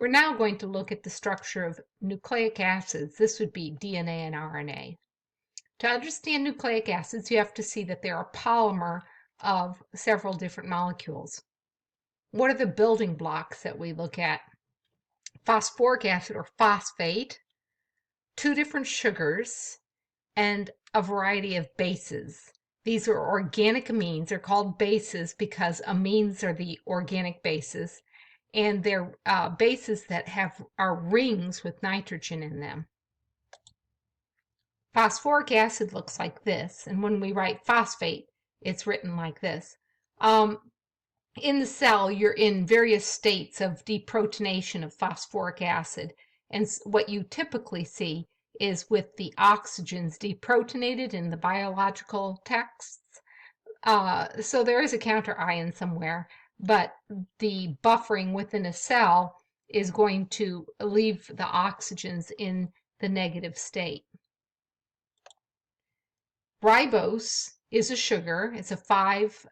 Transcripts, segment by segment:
We're now going to look at the structure of nucleic acids. This would be DNA and RNA. To understand nucleic acids, you have to see that they're a polymer of several different molecules. What are the building blocks that we look at? Phosphoric acid or phosphate, two different sugars, and a variety of bases. These are organic amines. They're called bases because amines are the organic bases, and they're bases that are rings with nitrogen in them. Phosphoric acid looks like this, and when we write phosphate, it's written like this. In the cell, you're in various states of deprotonation of phosphoric acid, and what you typically see is with the oxygens deprotonated in the biological texts. So there is a counter ion somewhere, but the buffering within a cell is going to leave the oxygens in the negative state. Ribose is a sugar. It's a 5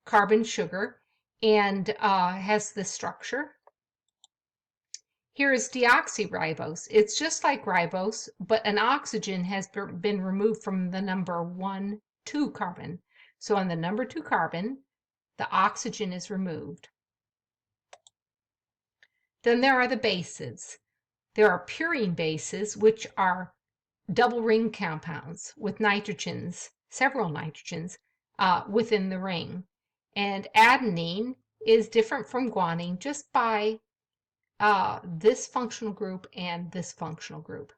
carbon sugar and has this structure. Here is deoxyribose. It's just like ribose, but an oxygen has been removed from the number 1, 2 carbon. So on the number 2 carbon, the oxygen is removed. Then there are the bases. There are purine bases, which are double ring compounds with nitrogens, several nitrogens, within the ring. And adenine is different from guanine just by this functional group and this functional group.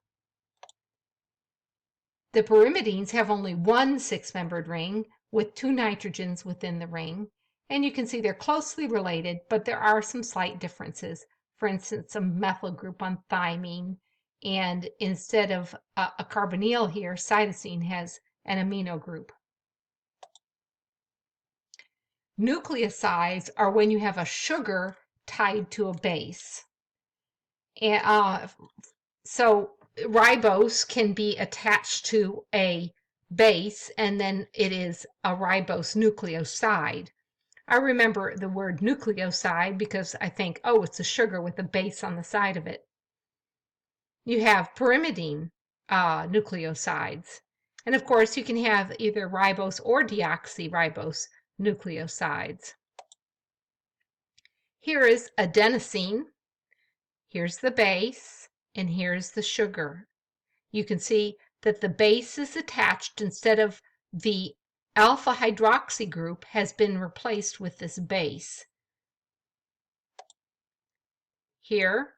The pyrimidines have only one 6-membered ring with 2 nitrogens within the ring, and you can see they're closely related, but there are some slight differences. For instance, a methyl group on thymine, and instead of a carbonyl here, cytosine has an amino group. Nucleosides are when you have a sugar tied to a base. And so ribose can be attached to a base, and then it is a ribose nucleoside. I remember the word nucleoside because I think, oh, it's a sugar with a base on the side of it. You have pyrimidine nucleosides. And of course, you can have either ribose or deoxyribose nucleosides. Here is adenosine. Here's the base, and here's the sugar. You can see that the base is attached instead of the alpha hydroxy group has been replaced with this base. Here,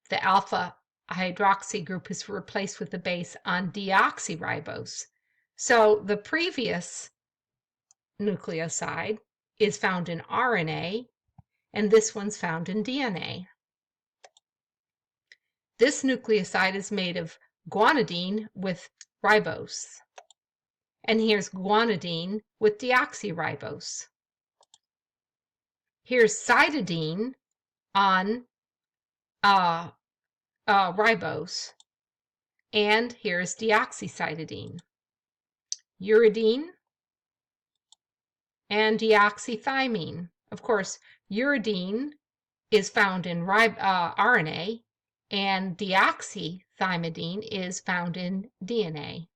the alpha hydroxy group is replaced with the base on deoxyribose. So the previous nucleoside is found in RNA, and this one's found in DNA. This nucleoside is made of guanidine with ribose. And here's guanidine with deoxyribose. Here's cytidine on ribose, and here's deoxycytidine. Uridine and deoxythymine. Of course, uridine is found in RNA, and deoxythymidine is found in DNA.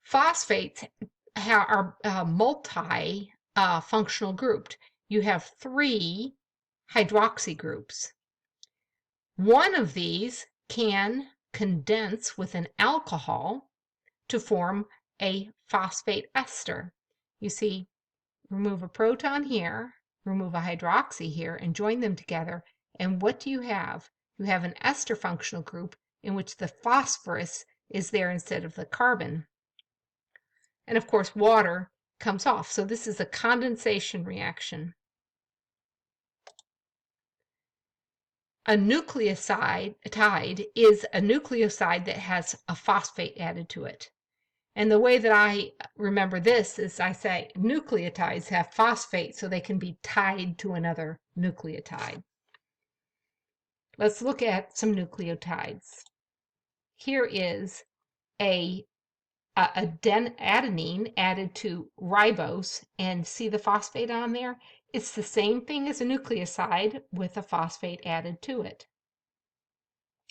Phosphates are multi-functional grouped. You have 3 hydroxy groups. One of these can condense with an alcohol to form a phosphate ester. You see, remove a proton here, remove a hydroxy here, and join them together, and what do you have? You have an ester functional group in which the phosphorus is there instead of the carbon. And of course, water comes off. So this is a condensation reaction. A nucleoside is a nucleoside that has a phosphate added to it. And the way that I remember this is I say nucleotides have phosphate so they can be tied to another nucleotide. Let's look at some nucleotides. Here is adenine added to ribose, and see the phosphate on there? It's the same thing as a nucleoside with a phosphate added to it.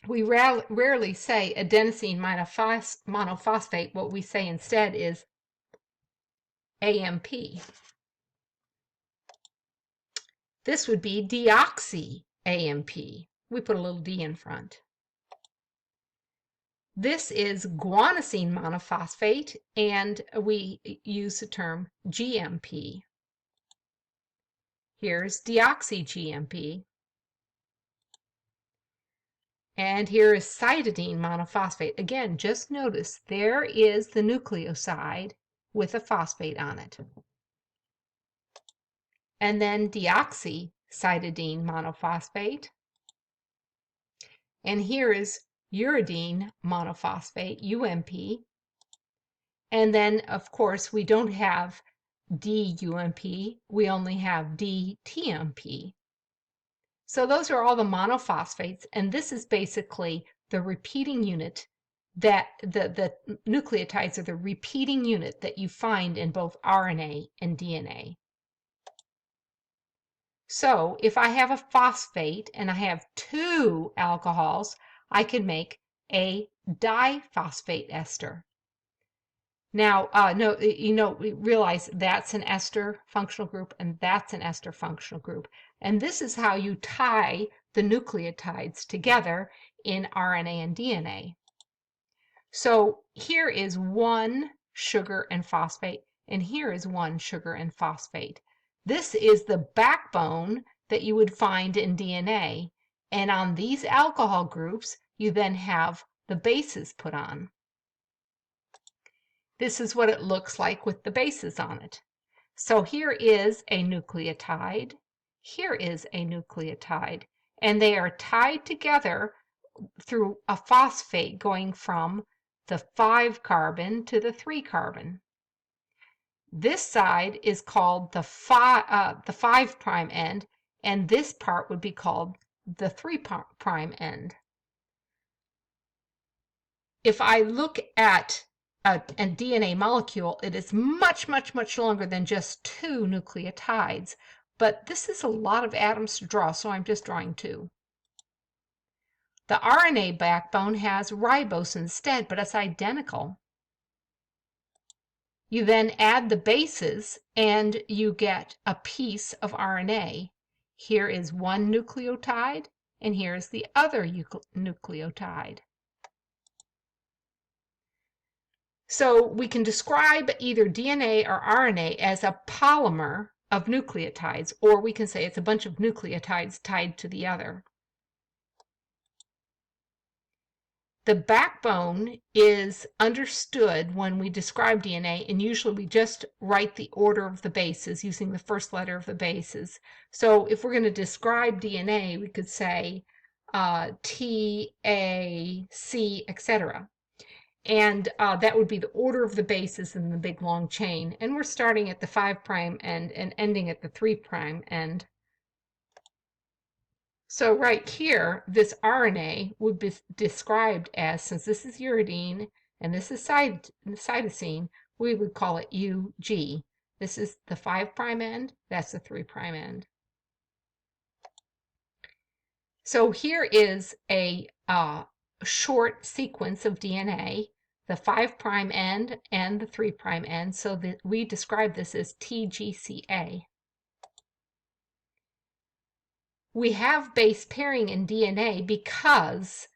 We rarely say adenosine monophosphate. What we say instead is AMP. This would be deoxy-AMP. We put a little D in front. This is guanosine monophosphate, and we use the term GMP. Here's deoxy-GMP. And here is cytidine monophosphate. Again, just notice there is the nucleoside with a phosphate on it. And then deoxycytidine monophosphate. And here is uridine monophosphate, UMP. And then, of course, we don't have DUMP, we only have DTMP. So those are all the monophosphates, and this is basically the repeating unit that the nucleotides are the repeating unit that you find in both RNA and DNA. So if I have a phosphate and I have two alcohols, I can make a diphosphate ester. Now, we realize that's an ester functional group and that's an ester functional group. And this is how you tie the nucleotides together in RNA and DNA. So here is one sugar and phosphate, and here is one sugar and phosphate. This is the backbone that you would find in DNA. And on these alcohol groups, you then have the bases put on. This is what it looks like with the bases on it. So here is a nucleotide, here is a nucleotide, and they are tied together through a phosphate going from the 5-carbon to the 3-carbon. This side is called the 5' end, and this part would be called the 3' end. If I look at a DNA molecule, it is much, much, much longer than just 2 nucleotides, but this is a lot of atoms to draw, so I'm just drawing 2. The RNA backbone has ribose instead, but it's identical. You then add the bases and you get a piece of RNA. Here is one nucleotide, and here's the other nucleotide. So we can describe either DNA or RNA as a polymer of nucleotides, or we can say it's a bunch of nucleotides tied to the other. The backbone is understood when we describe DNA, and usually we just write the order of the bases using the first letter of the bases. So if we're going to describe DNA, we could say T, A, C, etc. And that would be the order of the bases in the big long chain. And we're starting at the 5' end and ending at the 3' end. So right here, this RNA would be described as, since this is uridine and this is cytosine, we would call it UG. This is the 5' end, that's the 3' end. So here is a short sequence of DNA, the 5' end and the 3' end, so that we describe this as TGCA. We have base pairing in DNA because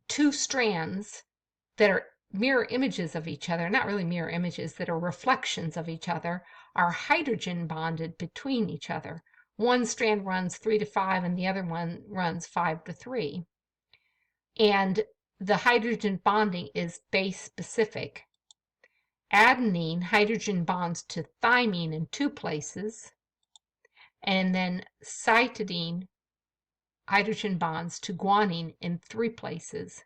2 strands that are mirror images of each other, not really mirror images, that are reflections of each other, are hydrogen bonded between each other. One strand runs 3 to 5 and the other one runs 5 to 3. And the hydrogen bonding is base specific. Adenine hydrogen bonds to thymine in 2 places, and then cytidine hydrogen bonds to guanine in 3 places.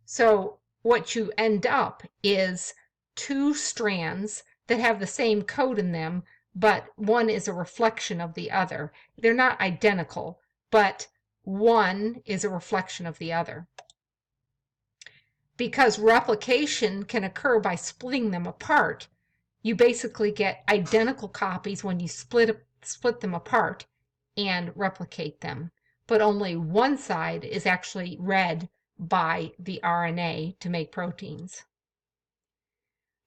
So what you end up is 2 strands that have the same code in them, but one is a reflection of the other. They're not identical, but one is a reflection of the other. Because replication can occur by splitting them apart, you basically get identical copies when you split them apart and replicate them. But only one side is actually read by the RNA to make proteins.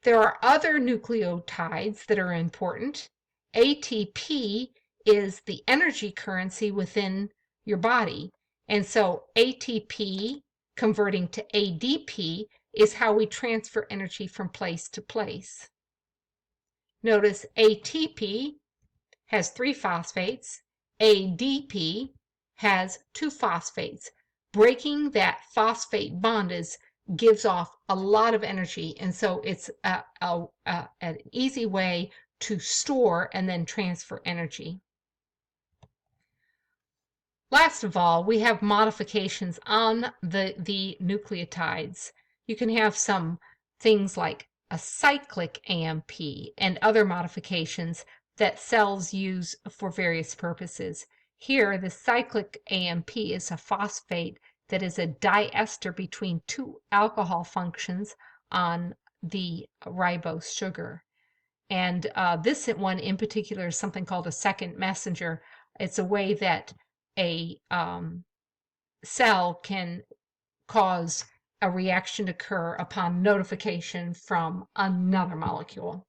There are other nucleotides that are important. ATP is the energy currency within your body. And so ATP converting to ADP is how we transfer energy from place to place. Notice ATP has 3 phosphates. ADP has 2 phosphates. Breaking that phosphate bond gives off a lot of energy, and so it's an easy way to store and then transfer energy. Last of all, we have modifications on the nucleotides. You can have some things like a cyclic AMP and other modifications that cells use for various purposes. Here, the cyclic AMP is a phosphate that is a diester between 2 alcohol functions on the ribose sugar. And this one in particular is something called a second messenger. It's a way that a cell can cause a reaction to occur upon notification from another molecule.